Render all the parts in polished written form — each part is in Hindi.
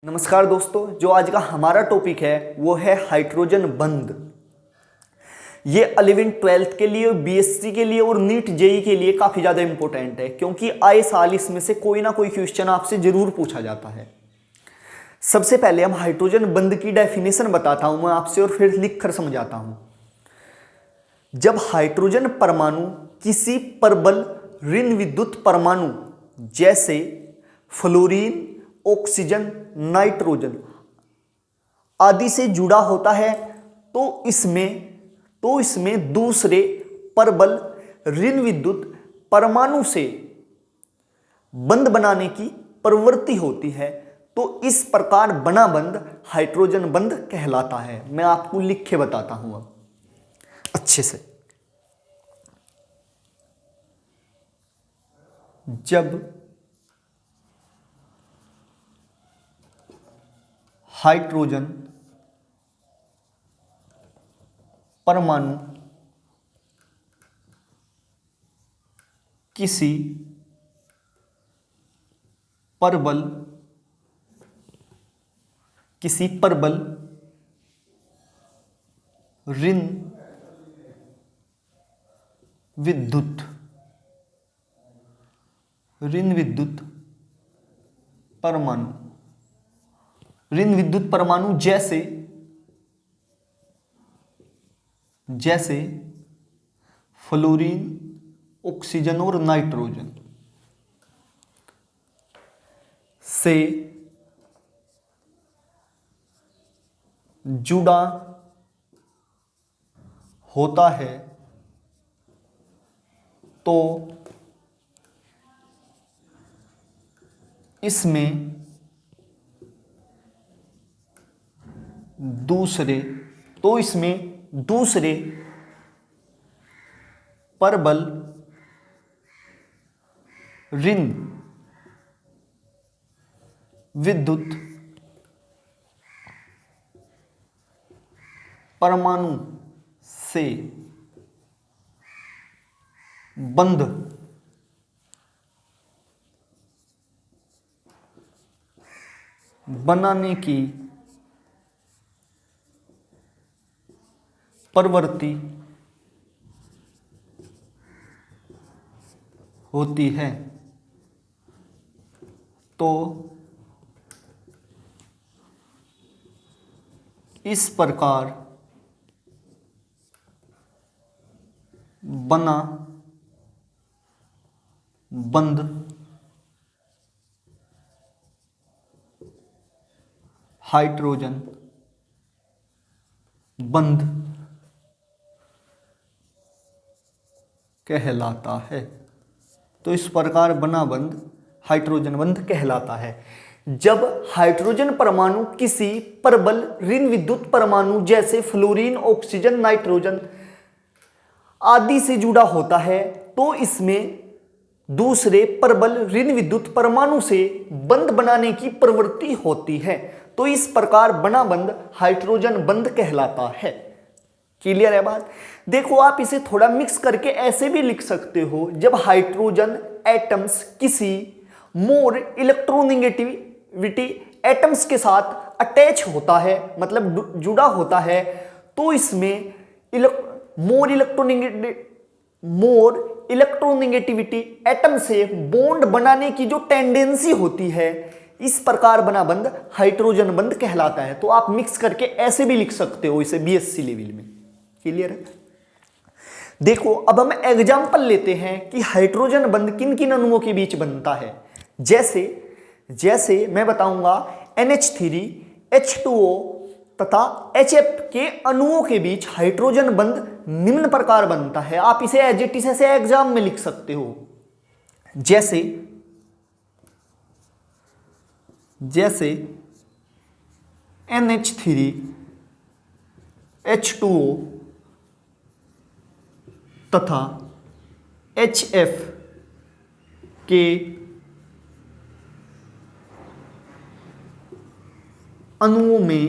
नमस्कार दोस्तों, जो आज का हमारा टॉपिक है वो है हाइड्रोजन बंध। ये 11th-12th के लिए, बीएससी के लिए और नीट जेई के लिए काफ़ी ज़्यादा इंपॉर्टेंट है, क्योंकि आए साल इसमें से कोई ना कोई क्वेश्चन आपसे जरूर पूछा जाता है। सबसे पहले हम हाइड्रोजन बंध की डेफिनेशन बताता हूं मैं आपसे और फिर लिख कर समझाता हूं। जब हाइड्रोजन परमाणु किसी प्रबल ऋण विद्युत परमाणु जैसे फ्लोरीन, ऑक्सीजन, नाइट्रोजन आदि से जुड़ा होता है तो इसमें दूसरे प्रबल ऋण विद्युत परमाणु से बंध बनाने की प्रवृत्ति होती है। तो इस प्रकार बना बंध हाइड्रोजन बंध कहलाता है। मैं आपको लिख के बताता हूं अब अच्छे से। जब हाइड्रोजन परमाणु किसी प्रबल ऋण विद्युत परमाणु जैसे फ्लोरीन, ऑक्सीजन और नाइट्रोजन से जुड़ा होता है तो इसमें दूसरे प्रबल ऋण विद्युत परमाणु से बंध बनाने की प्रवृत्ति होती है। तो इस प्रकार बना बंध हाइड्रोजन बंध कहलाता है। तो इस प्रकार बना बंध हाइड्रोजन बंध कहलाता है। जब हाइड्रोजन परमाणु किसी प्रबल ऋण विद्युत परमाणु जैसे फ्लोरीन, ऑक्सीजन, नाइट्रोजन आदि से जुड़ा होता है तो इसमें दूसरे प्रबल ऋण विद्युत परमाणु से बंध बनाने की प्रवृत्ति होती है। तो इस प्रकार बना बंध हाइड्रोजन बंध कहलाता है। क्लियर है बात? देखो, आप इसे थोड़ा मिक्स करके ऐसे भी लिख सकते हो। जब हाइड्रोजन एटम्स किसी मोर इलेक्ट्रोनेगेटिविटी एटम्स के साथ अटैच होता है, मतलब जुड़ा होता है, तो इसमें मोर इलेक्ट्रोनेगेटिविटी एटम से बॉन्ड बनाने की जो टेंडेंसी होती है, इस प्रकार बना बंध हाइड्रोजन बंध कहलाता है। तो आप मिक्स करके ऐसे भी लिख सकते हो इसे बीएससी लेवल में। क्लियर है? देखो, अब हम एग्जांपल लेते हैं कि हाइड्रोजन बंध किन किन अणुओं के बीच बनता है। जैसे मैं बताऊंगा NH3, H2O तथा HF के अणुओं के बीच हाइड्रोजन बंध निम्न प्रकार बनता है। आप इसे एज इट इज ऐसे एग्जाम में लिख सकते हो। जैसे NH3, H2O तथा HF के अणुओं में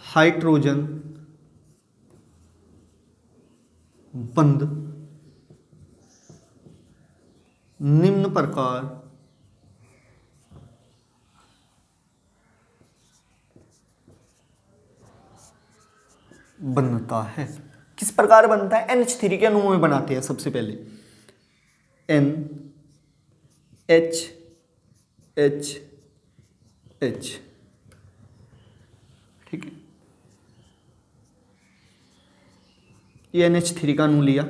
हाइड्रोजन बंध निम्न प्रकार बनता है। किस प्रकार बनता है? NH3 के अणुओं में बनाते हैं सबसे पहले, NHHH, ठीक है। ये NH3 का अणु लिया,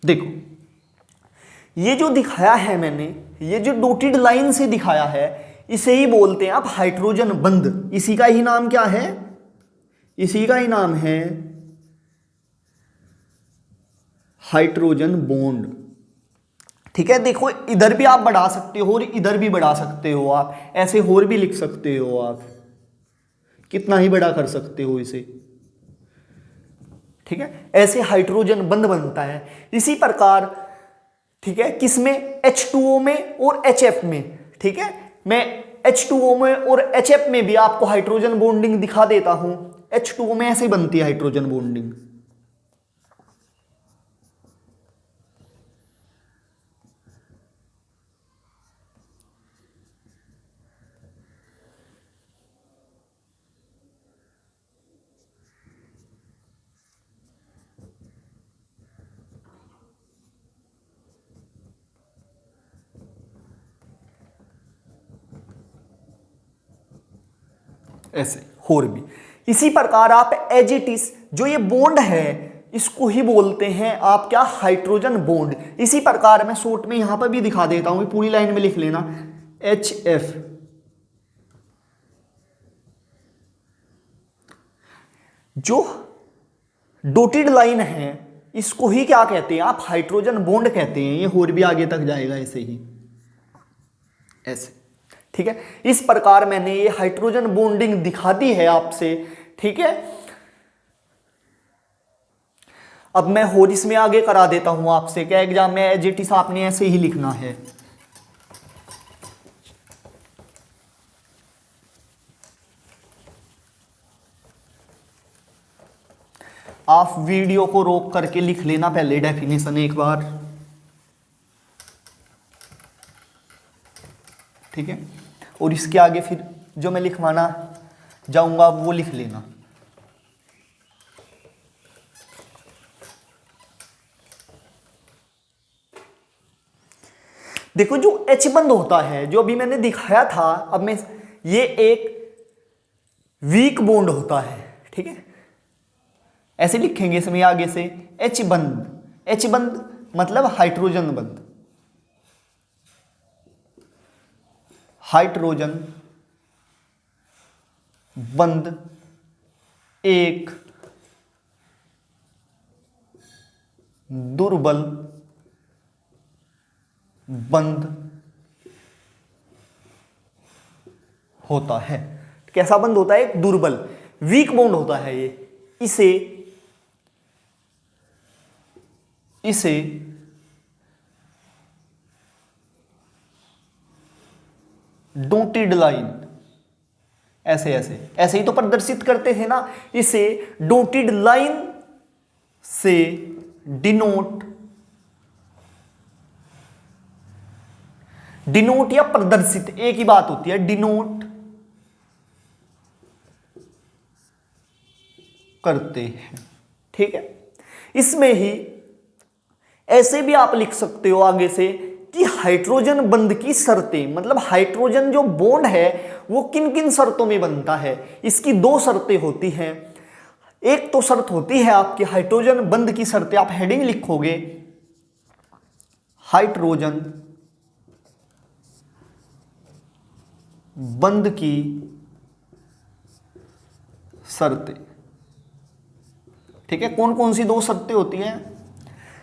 देखो ये जो दिखाया है मैंने, ये जो डॉटेड लाइन से दिखाया है, इसे ही बोलते हैं आप हाइड्रोजन बंध। इसी का ही नाम क्या है? इसी का ही नाम है हाइड्रोजन बॉन्ड, ठीक है। देखो इधर भी आप बढ़ा सकते हो और इधर भी बढ़ा सकते हो, आप ऐसे और भी लिख सकते हो, आप कितना ही बड़ा कर सकते हो इसे, ठीक है। ऐसे हाइड्रोजन बंध बनता है। इसी प्रकार, ठीक है, किसमें? H2O में और HF में, ठीक है। मैं H2O में और HF में भी आपको हाइड्रोजन बॉन्डिंग दिखा देता हूं। H2O में ऐसे बनती है हाइड्रोजन बॉन्डिंग, ऐसे और भी। इसी प्रकार आप एज इट इज, जो ये बॉन्ड है इसको ही बोलते हैं आप क्या? Hydrogen bond. इसी प्रकार मैं शॉर्ट में यहां पर भी दिखा देता हूं, पूरी लाइन में लिख लेना, HF, जो डॉटेड लाइन है इसको ही क्या कहते हैं आप? हाइड्रोजन बॉन्ड कहते हैं। ये और भी आगे तक जाएगा ऐसे ही, ऐसे, ठीक है। इस प्रकार मैंने ये हाइड्रोजन बॉन्डिंग दिखा दी है आपसे, ठीक है। अब मैं और इसमें आगे करा देता हूं आपसे, क्या एग्जाम में एज इट इज आपने ऐसे ही लिखना है। आप वीडियो को रोक करके लिख लेना पहले डेफिनेशन एक बार, ठीक है। और इसके आगे फिर जो मैं लिखवाना जाऊंगा वो लिख लेना। देखो जो H बंद होता है, जो अभी मैंने दिखाया था, अब मैं ये एक वीक बॉन्ड होता है, ठीक है। ऐसे लिखेंगे इसमें आगे से H बंद। H बंद मतलब हाइड्रोजन बंद, हाइड्रोजन बंद एक दुर्बल बंद होता है। कैसा बंद होता है? एक दुर्बल, वीक बॉन्ड होता है ये। इसे डॉटेड लाइन, ऐसे ऐसे ऐसे ही तो प्रदर्शित करते थे ना। इसे डॉटेड लाइन से डिनोट या प्रदर्शित एक ही बात होती है, डिनोट करते हैं, ठीक है। इसमें ही ऐसे भी आप लिख सकते हो आगे से कि हाइड्रोजन बंध की शर्तें, मतलब हाइड्रोजन जो बॉन्ड है वो किन किन शर्तों में बनता है। इसकी दो शर्तें होती हैं। एक तो शर्त होती है आपकी हाइड्रोजन बंध की शर्तें, आप हेडिंग लिखोगे हाइड्रोजन बंध की शर्तें, ठीक है। कौन कौन सी दो शर्तें होती हैं?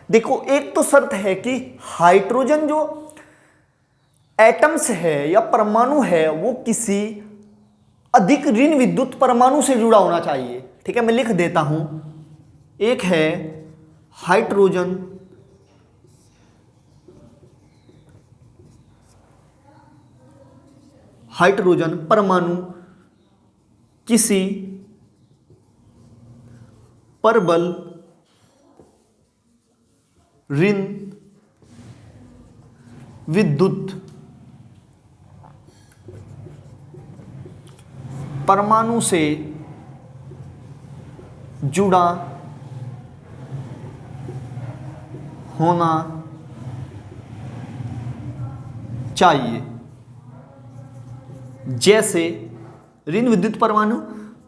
देखो एक तो शर्त है कि हाइड्रोजन जो एटम्स है या परमाणु है वो किसी अधिक ऋण विद्युत परमाणु से जुड़ा होना चाहिए, ठीक है। मैं लिख देता हूं, एक है हाइड्रोजन हाइड्रोजन परमाणु किसी प्रबल ऋण विद्युत परमाणु से जुड़ा होना चाहिए। जैसे ऋण विद्युत परमाणु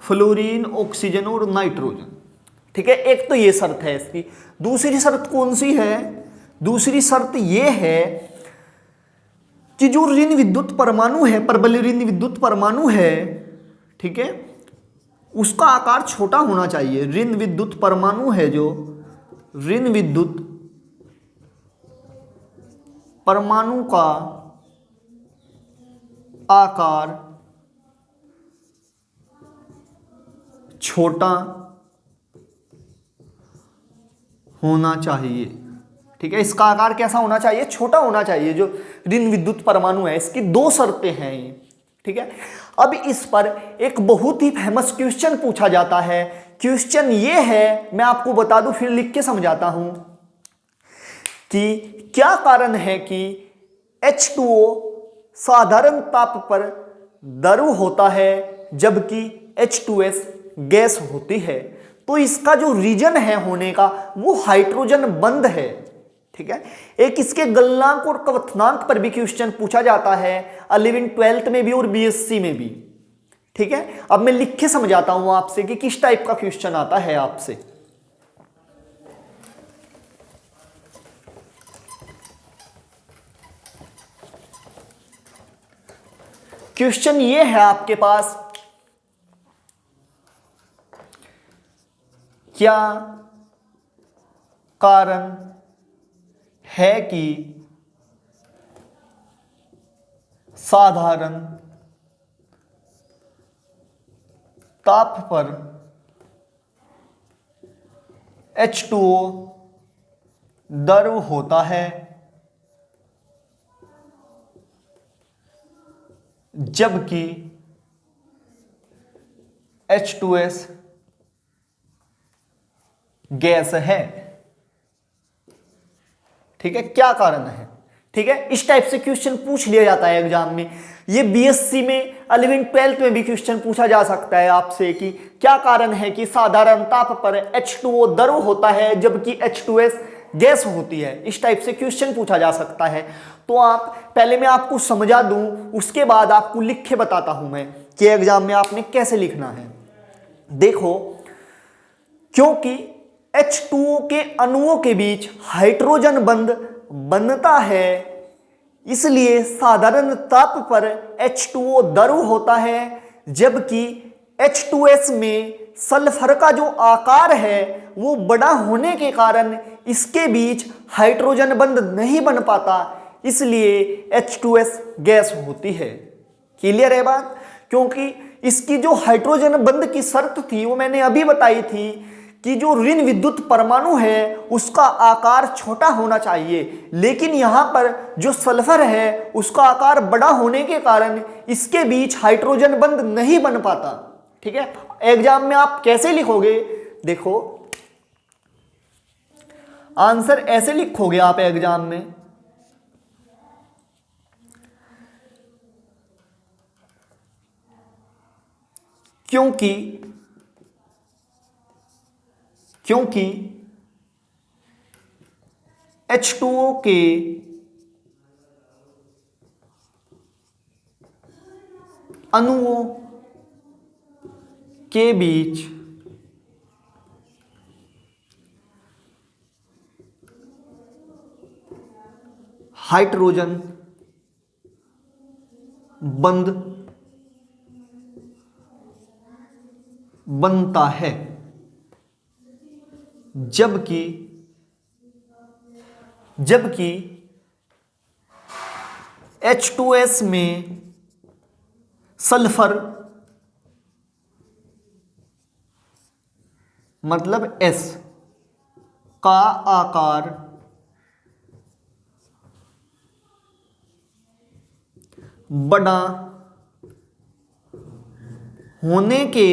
फ्लोरीन, ऑक्सीजन और नाइट्रोजन। ठीक है, एक तो ये शर्त है इसकी। दूसरी शर्त कौन सी है? दूसरी शर्त ये है कि जो ऋण विद्युत परमाणु है, प्रबल ऋण विद्युत परमाणु है, ठीक है, उसका आकार छोटा होना चाहिए। ऋण विद्युत परमाणु है जो ऋण विद्युत परमाणु का आकार छोटा होना चाहिए। ठीक है, इसका आकार कैसा होना चाहिए? छोटा होना चाहिए। जो ऋण विद्युत परमाणु है, इसकी दो शर्तें हैं ये। ठीक है, अब इस पर एक बहुत ही फेमस क्वेश्चन पूछा जाता है। क्वेश्चन ये है, मैं आपको बता दूं फिर लिख के समझाता हूं, कि क्या कारण है कि H2O साधारण ताप पर द्रव होता है जबकि H2S गैस होती है। तो इसका जो रीजन है होने का वो हाइड्रोजन बंध है। ठीक है, एक इसके गलनांक और क्वथनांक पर भी क्वेश्चन पूछा जाता है 11th 12th में भी और बीएससी में भी। ठीक है, अब मैं लिख के समझाता हूं आपसे कि किस टाइप का क्वेश्चन आता है आपसे। क्वेश्चन ये है आपके पास, क्या कारण है कि साधारण ताप पर H2O द्रव होता है जबकि H2S गैस है? ठीक है, क्या कारण है? ठीक है, इस टाइप से क्वेश्चन पूछ लिया जाता है एग्जाम में। ये बीएससी में 11th 12th में भी क्वेश्चन पूछा जा सकता है आपसे कि क्या कारण है कि साधारण ताप पर H2O द्रव होता है जबकि H2S गैस होती है। इस टाइप से क्वेश्चन पूछा जा सकता है। तो आप पहले मैं आपको समझा दूं, उसके बाद आपको लिख के बताता हूं मैं कि एग्जाम में आपने कैसे लिखना है। देखो, क्योंकि H2O के अणुओं के बीच हाइड्रोजन बंध बनता है, इसलिए साधारण ताप पर H2O द्रव होता है जबकि H2S में सल्फर का जो आकार है वो बड़ा होने के कारण इसके बीच हाइड्रोजन बंध नहीं बन पाता, इसलिए H2S गैस होती है। क्लियर है बात? क्योंकि इसकी जो हाइड्रोजन बंध की शर्त थी वो मैंने अभी बताई थी कि जो ऋण विद्युत परमाणु है उसका आकार छोटा होना चाहिए, लेकिन यहां पर जो सल्फर है उसका आकार बड़ा होने के कारण इसके बीच हाइड्रोजन बंध नहीं बन पाता। ठीक है, एग्जाम में आप कैसे लिखोगे? देखो, आंसर ऐसे लिखोगे आप एग्जाम में, क्योंकि H2O के अणुओं के बीच हाइड्रोजन बंध बनता है जबकि H2S में सल्फर मतलब S का आकार बड़ा होने के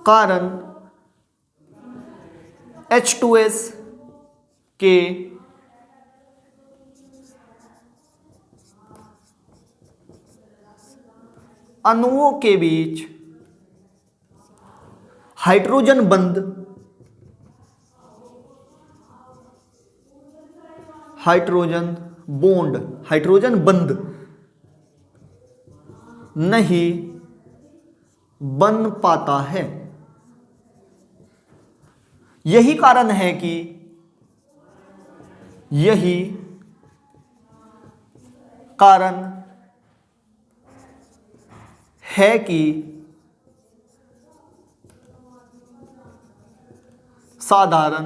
कारण H2S के अणुओं के बीच हाइड्रोजन बंध हाइड्रोजन बॉन्ड हाइड्रोजन बंध नहीं बन पाता है। यही कारण है कि साधारण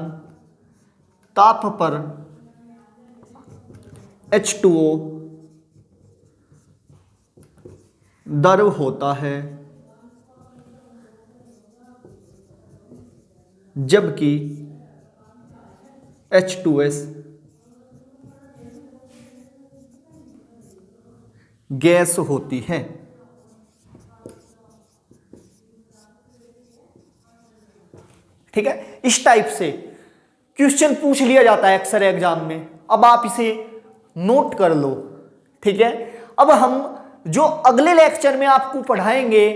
ताप पर H2O द्रव होता है, जबकि H2S गैस होती है। ठीक है, इस टाइप से क्वेश्चन पूछ लिया जाता है अक्सर एग्जाम में। अब आप इसे नोट कर लो। ठीक है, अब हम जो अगले लेक्चर में आपको पढ़ाएंगे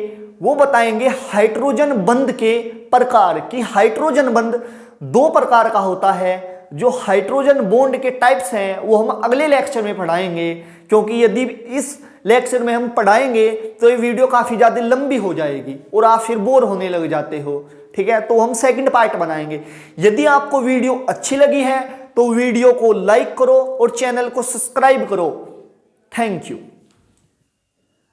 वो बताएंगे हाइड्रोजन बंध के प्रकार की। हाइड्रोजन बंध दो प्रकार का होता है। जो हाइड्रोजन बॉन्ड के टाइप्स हैं वो हम अगले लेक्चर में पढ़ाएंगे, क्योंकि यदि इस लेक्चर में हम पढ़ाएंगे तो ये वीडियो काफी ज्यादा लंबी हो जाएगी और आप फिर बोर होने लग जाते हो। ठीक है, तो हम सेकंड पार्ट बनाएंगे। यदि आपको वीडियो अच्छी लगी है तो वीडियो को लाइक करो और चैनल को सब्सक्राइब करो। Thank you.